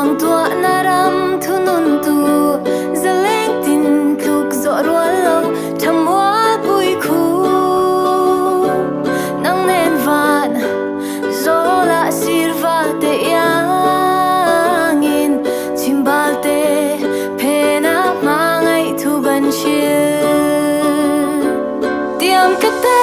mang tua naram thu nun tu zaleng tin tluk zo rual lo tham muanpuii khu nang nen van zola sirva te yangin chimbal te pena mangai thu ban chia tiam ka te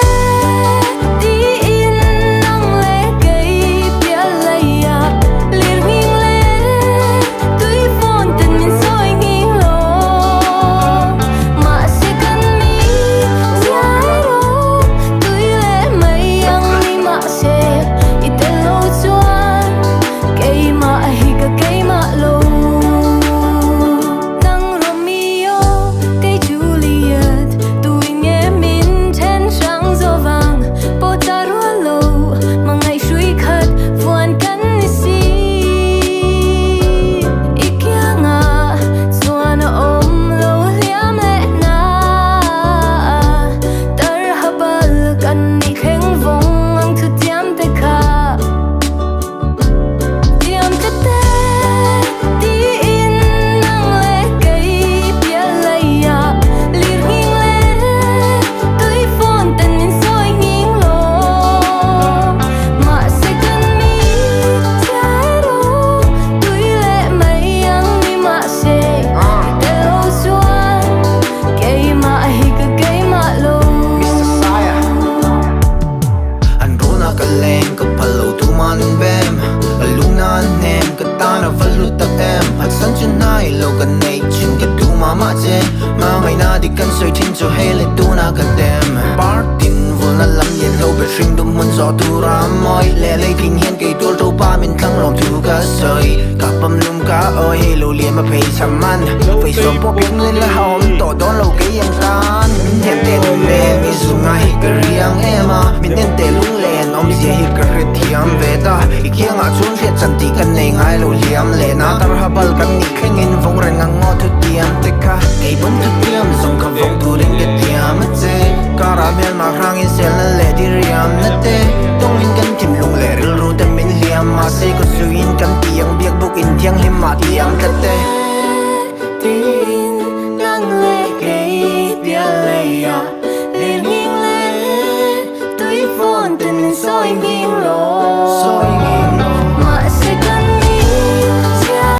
ngày na đi căn soi thiên cho hay lên tu na cần tem partin vốn là lắm yên lâu về sinh đum muốn gió tu ra môi lẽ lấy kinh hiền cây tua trâu ba mình thăng lòng thu cá sơi cả bầm lum cá ơi lâu liền mà phải sắm ăn phải sống bỏ biết người là hồng tổ đó lâu cái yang tan thêm tên lên mi dùng ai cái riêng em à mình nên tên lung lên ông sẽ hít cái rệt thiam về ta ý kia ngã xuống thiệt chân tí cần này ngay lâu liam lệ na tar habal cần ní khen in vong ren ngang ngõ thu tiam te ka cây bún thu tiam dùng khăm vong thu đến cái tiam mất dễ caramel mà rang in sel na lệ đi riam na te tông in cần tìm lung lệ ril ru tâm min liam mà say có suy in cần tiang biếc buk in thiang lim mà tiam thật te tin nang